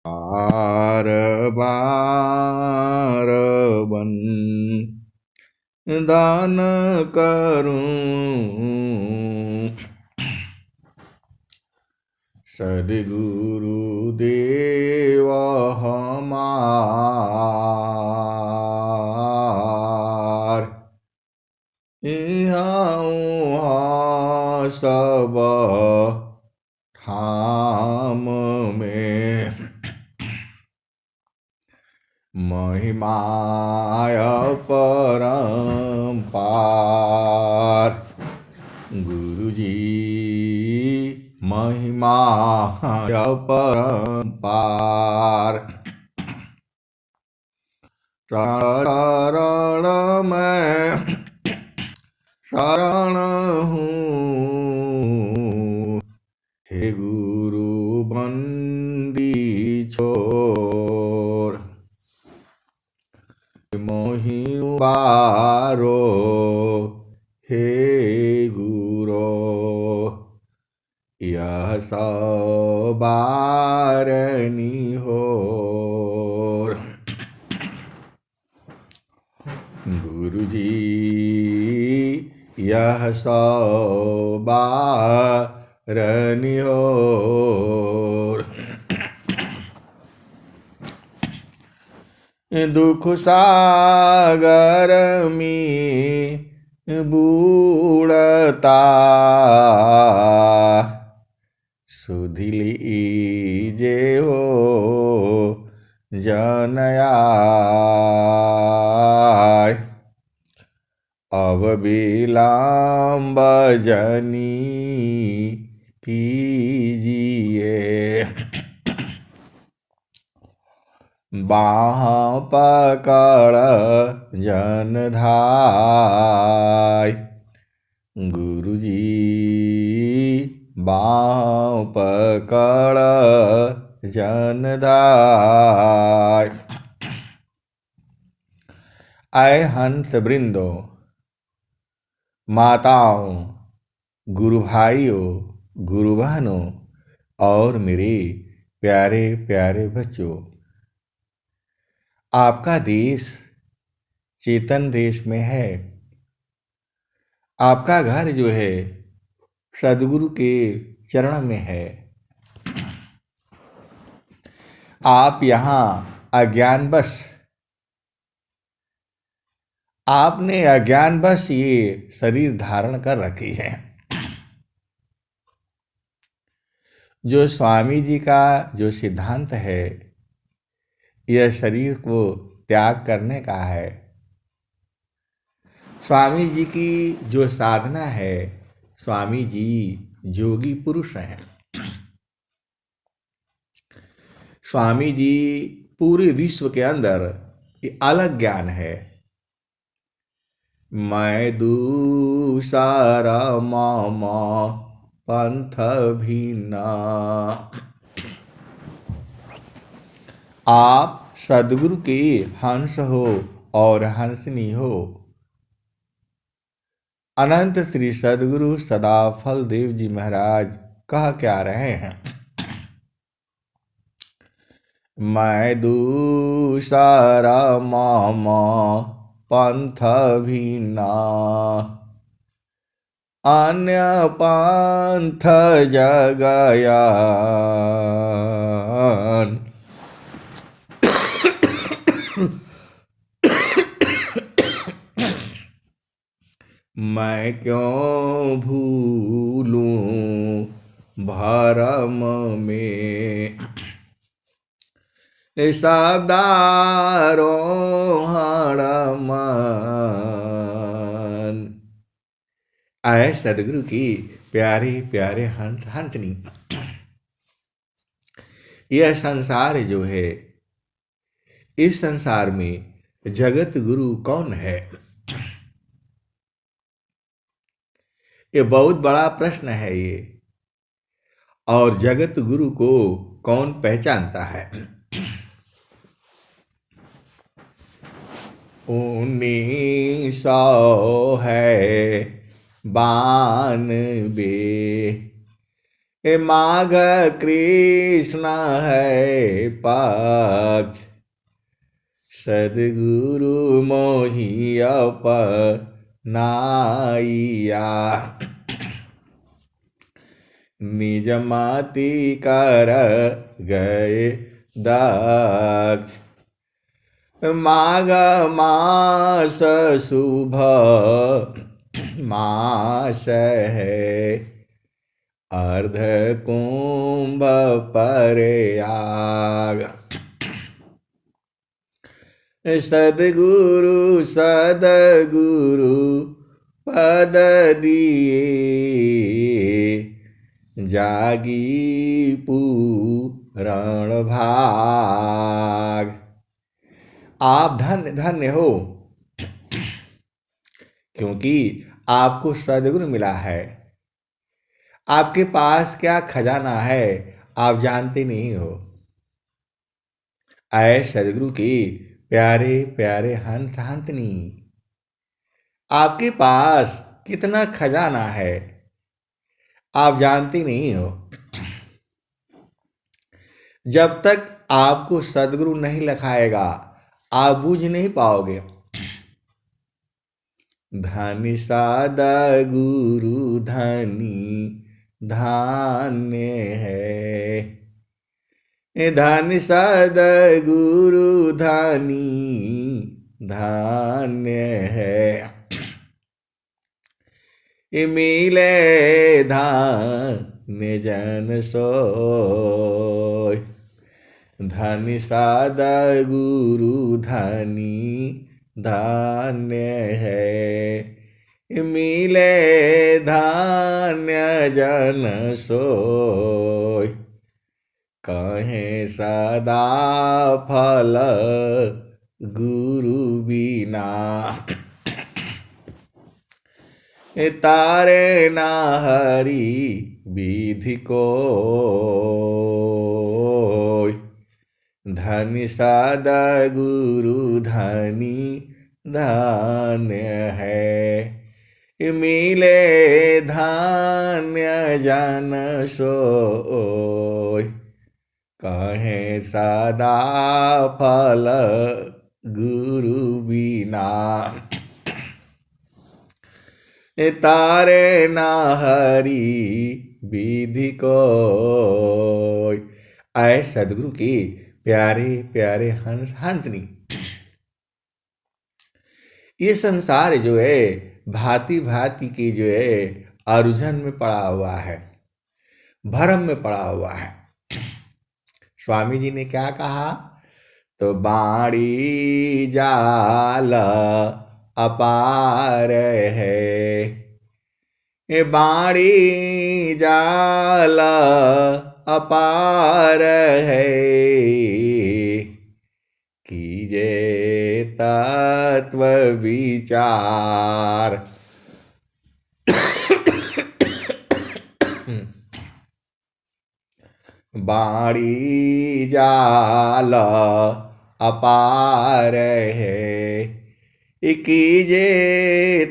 बार बार बन दान करूं, सद्गुरु देव हमार, इहाँ उहाँ सब ठाम में महिमाय परम्पार। गुरुजी महिमाय परम्पार। शरण में शरण हूँ, हे गुरु बंदी छोर। मोहि उबारो हे गुरो, यह सब बारनी होर। गुरुजी यह सब बारनी होर। दुख सागर में बूढ़ता, सुधि लीजे हो जनयाय। अब विलंब जनी कीजिए, बाह पकड़ जनधाय। गुरुजी बाह पकड़ जनधाय। आए हंस वृंदो, माताओं, गुरु भाइयों, गुरु बहनों और मेरे प्यारे प्यारे बच्चों, आपका देश चेतन देश में है। आपका घर जो है सद्गुरु के चरण में है। आप यहाँ अज्ञानवश, आपने अज्ञानवश ये शरीर धारण कर रखी है। जो स्वामी जी का जो सिद्धांत है, यह शरीर को त्याग करने का है। स्वामी जी की जो साधना है, स्वामी जी योगी पुरुष हैं। स्वामी जी पूरे विश्व के अंदर ये अलग ज्ञान है। मैं दूसरा मामा पंथ भिन्ना। आप सद्गुरु के हंस हो और हंसनी हो। अनंत श्री सद्गुरु सदाफल देव जी महाराज कह क्या रहे हैं? मैं दूसरा मामा पंथ भिन्ना, अन्य पंथ जगयान। मैं क्यों भूलूं भरम में, शब्दारोहण मन। आए सदगुरु की प्यारे प्यारे हंसनी। यह संसार जो है, इस संसार में जगत गुरु कौन है? ये बहुत बड़ा प्रश्न है ये। और जगत गुरु को कौन पहचानता है? उन्नीस सौ है 92, माघ कृष्ण है पक्ष, सद्गुरु मोहि अपनाइया। निज मति कर गए दक्ष, माघ मास शुभ मास है, अर्ध कुंभ प्रयाग। सद्गुरु सद्गुरु पद दिए, जागी पूरण भाग। आप धन्य धन्य हो, क्योंकि आपको सद्गुरु मिला है। आपके पास क्या खजाना है आप जानते नहीं हो। ऐ सद्गुरु की प्यारे प्यारे हंस हंसनी, आपके पास कितना खजाना है आप जानते नहीं हो। जब तक आपको सद्गुरु नहीं लखाएगा आप बूझ नहीं पाओगे। धनी सादा गुरु धनी धान्य है, धनी सादा गुरु धनी धान्य है। मिले धान्य जन सोय, धनी सादा गुरु धनी धान्य है। मिले धान्य जन सोय, कहें सदा फल गुरु बिना। तारे ना हरि विधि को, धनी सादा गुरु धनी धान्य है। मिले धान्य जन सोय, कहें सदा फल गुरु बिना। तारे ना हरि विधि को। आए सदगुरु की प्यारे प्यारे हंस हंसनी। ये संसार जो है भांति भांति की जो है आरुझन में पड़ा हुआ है, भरम में पड़ा हुआ है। स्वामी जी ने क्या कहा, तो बाड़ी जाल अपार है, ये बाड़ी जाल अपार है। कीजे तत्व विचार, बाड़ी जाल अपार है। कीजे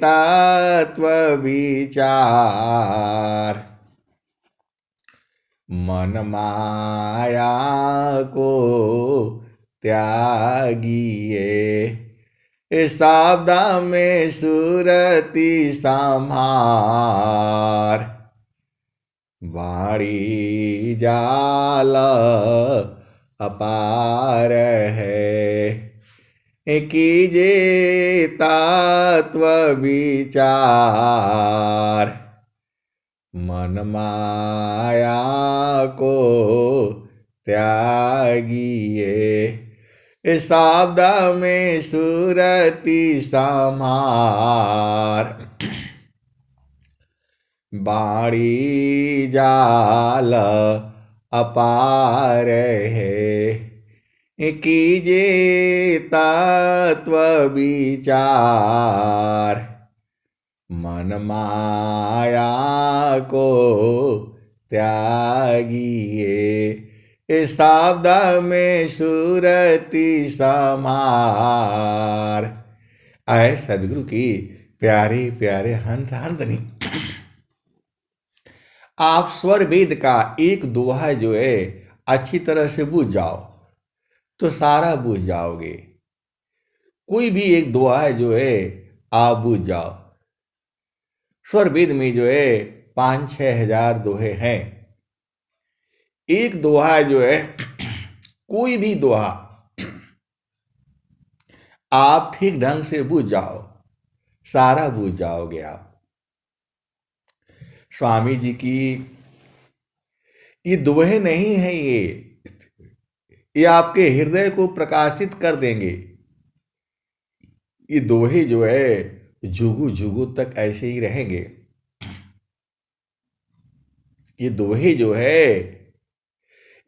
तत्व विचार, मन माया को त्यागिए। शब्द में सुरति संहार, बाड़ी जाल अपार है। कीजे तत्व विचार, मन माया को त्यागिए। शब्द में सुरति संहार, बाड़ी जाल अपार है। कीजे तत्व विचार, मन माया को त्यागिए। शब्द में सुरति संहार। आए सदगुरु की प्यारे प्यारे हंस हंसनी। आप स्वर वेद का एक दोहा जो है अच्छी तरह से बूझ जाओ तो सारा बूझ जाओगे। कोई भी एक दोहा जो है आप बूझ जाओ। स्वर वेद में जो है 5-6 हजार दोहे हैं। एक दोहा जो है कोई भी दोहा आप ठीक ढंग से बूझ जाओ, सारा बूझ जाओगे आप। स्वामी जी की ये दोहे नहीं है, ये आपके हृदय को प्रकाशित कर देंगे। ये दोहे जो है जुगु जुगु तक ऐसे ही रहेंगे। ये दोहे जो है,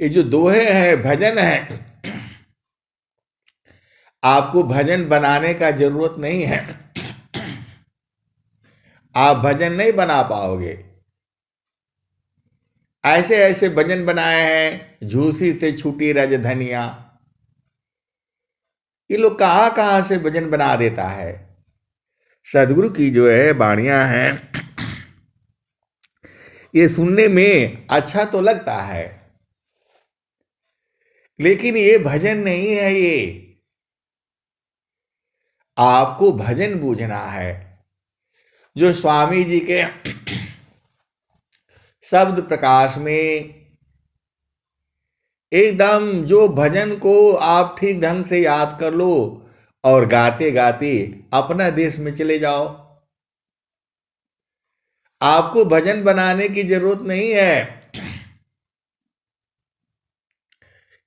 ये जो दोहे हैं भजन है, आपको भजन बनाने का जरूरत नहीं है। आप भजन नहीं बना पाओगे। ऐसे ऐसे भजन बनाए हैं, झूसी से छूटी रजधनिया। ये लोग कहाँ कहाँ से भजन बना देता है। सदगुरु की जो है वाणियां हैं, ये सुनने में अच्छा तो लगता है, लेकिन ये भजन नहीं है। ये आपको भजन बूझना है जो स्वामी जी के शब्द प्रकाश में एकदम, जो भजन को आप ठीक ढंग से याद कर लो और गाते गाते अपना देश में चले जाओ। आपको भजन बनाने की जरूरत नहीं है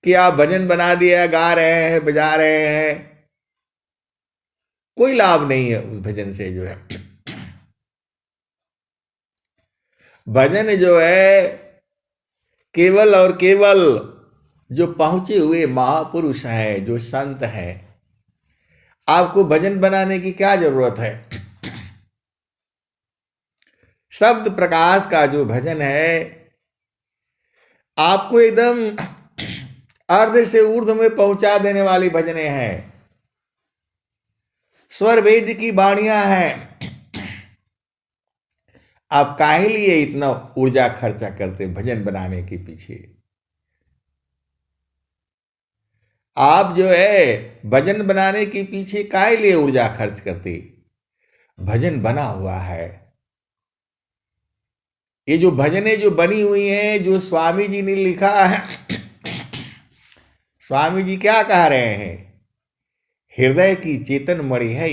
कि आप भजन बना दिया, गा रहे हैं, बजा रहे हैं। कोई लाभ नहीं है उस भजन से जो है। भजन जो है केवल और केवल जो पहुंचे हुए महापुरुष हैं, जो संत हैं। आपको भजन बनाने की क्या जरूरत है। शब्द प्रकाश का जो भजन है, आपको एकदम अर्ध से ऊर्ध्व में पहुंचा देने वाली भजने हैं। स्वर वेद की वाणियां हैं। आप काहे लिए इतना ऊर्जा खर्चा करते भजन बनाने के पीछे। आप जो है भजन बनाने के पीछे काहे लिए ऊर्जा खर्च करते। भजन बना हुआ है। ये जो भजनें जो बनी हुई हैं, जो स्वामी जी ने लिखा है, स्वामी जी क्या कह रहे हैं, हृदय की चेतन मणि है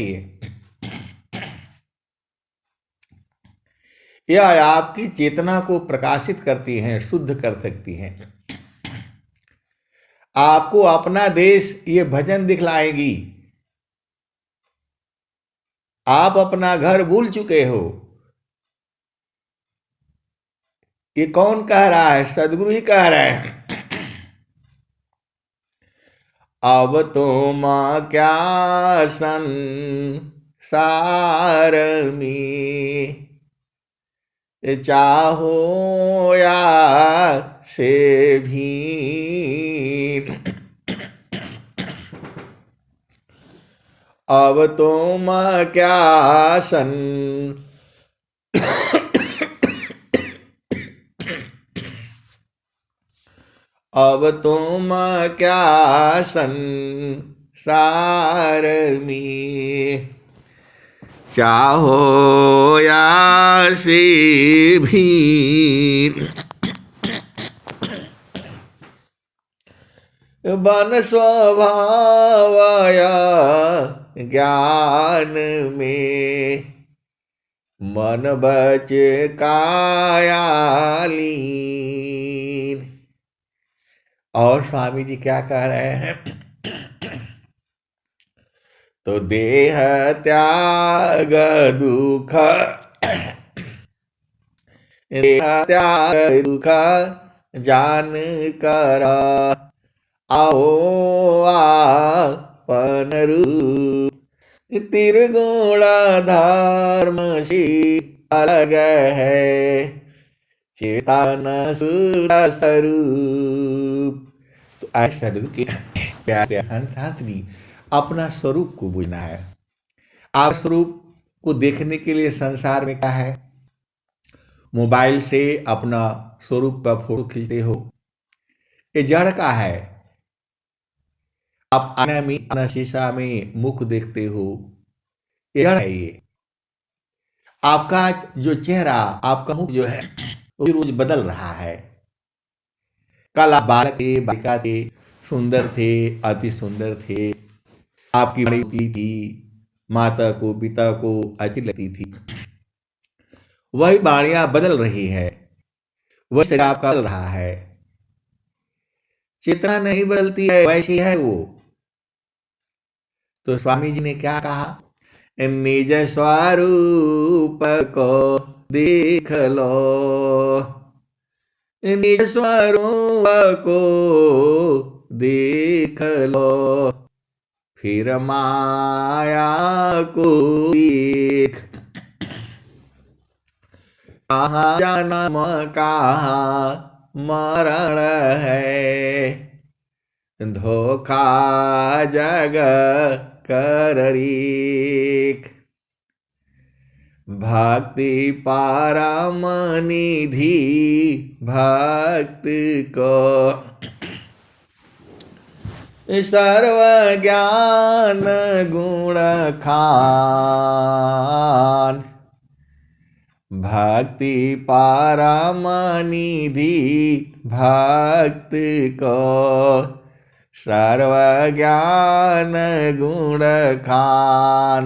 ये आपकी चेतना को प्रकाशित करती हैं, शुद्ध कर सकती हैं। आपको अपना देश ये भजन दिखलाएगी। आप अपना घर भूल चुके हो। ये कौन कह रहा है, सदगुरु ही कह रहे हैं। अब तो मां क्या संसार में, चाहो या से भी, अब तुम क्या अब तुम क्या संसार में, चाहो या से भी, बन स्वभावया ज्ञान में, मन बच काया लीन। और स्वामी जी क्या कह रहे हैं, तो देह त्याग दुख, देह त्याग दुख जान कर, आओ आपन रूप, त्रिगुण धर्म सी अलग है, चेतन स्वरूप। तो आज सदगुरु के प्यारे हंसात्री अपना स्वरूप को बुझना है। आप स्वरूप को देखने के लिए संसार में क्या है, मोबाइल से अपना स्वरूप का फोटो खींचते हो, ये जड़ का है। आप आईना में, अपना शीशा में मुख देखते हो, ये जड़ है। ये आपका जो चेहरा, आपका मुख जो है वो रोज बदल रहा है। कल आप बालक थे, बालिका थे, सुंदर थे, अति सुंदर थे, आपकी बड़ी उतली थी, माता को पिता को अच्छी लगती थी। वही बाणियां बदल रही है, वही शरीर आपका बदल रहा है। चेतना नहीं बदलती है, वैसी है वो। तो स्वामी जी ने क्या कहा, निज स्वरूप को देख लो, निज स्वरूप को देख लो, फिर माया को देख। कहाँ जन्म कहाँ मरण है, धोखा जग कर रीख। भक्ति परम निधि भक्त को, सर्व ज्ञान गुण खान। भक्ति परम निधि भक्त को, सर्व ज्ञान गुण खान।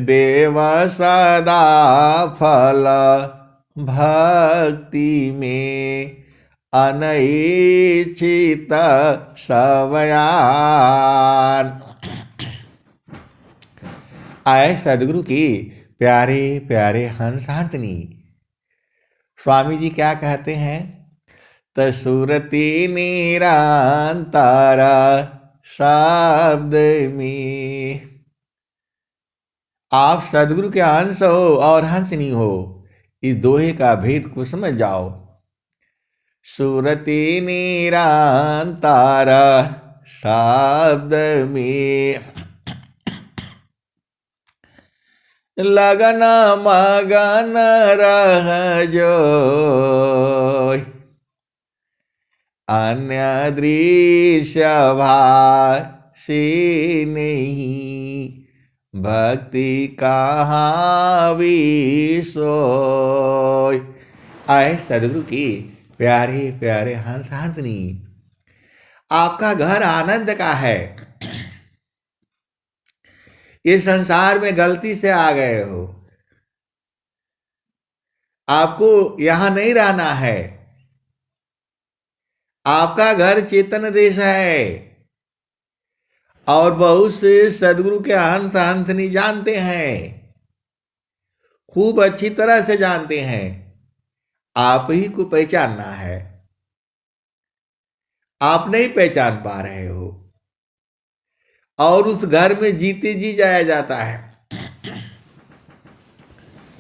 देव सदा फल भक्ति में, अनैच्छित सवयान। आए सदगुरु की प्यारे प्यारे हंस हंसनी। स्वामी जी क्या कहते हैं, तसुरति निरंतर शब्द में। आप सदगुरु के अंश हो और हंसनी हो, इस दोहे का भेद को समझ जाओ। सुरति निरंतर शब्द में, लगन मगन रह जो, अन्य दृश्य भाषी नहीं, भक्ति कहाँ विसोय। आए सदगुरु की प्यारे प्यारे हंस हंसनी। आपका घर आनंद का है, इस संसार में गलती से आ गए हो, आपको यहां नहीं रहना है। आपका घर चेतन देश है, और बहुत से सदगुरु के हंस हंसनी जानते हैं, खूब अच्छी तरह से जानते हैं। आप ही को पहचानना है, आप नहीं पहचान पा रहे हो, और उस घर में जीते जी जाया जाता है।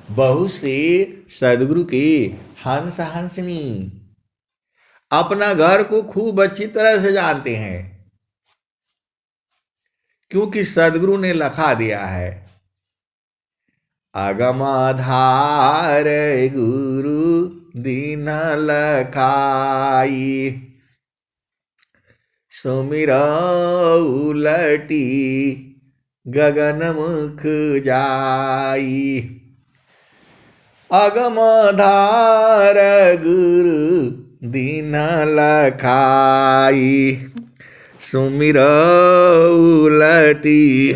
बहुत से सदगुरु की हंस हंसनी अपना घर को खूब अच्छी तरह से जानते हैं, क्योंकि सदगुरु ने लिखा दिया है, अगमाधार गुरु दीन लखाई, सुमिरौ उलटी गगन मुख जाई। अगमाधार गुरु दीन लखाई, सुमिरौ उलटी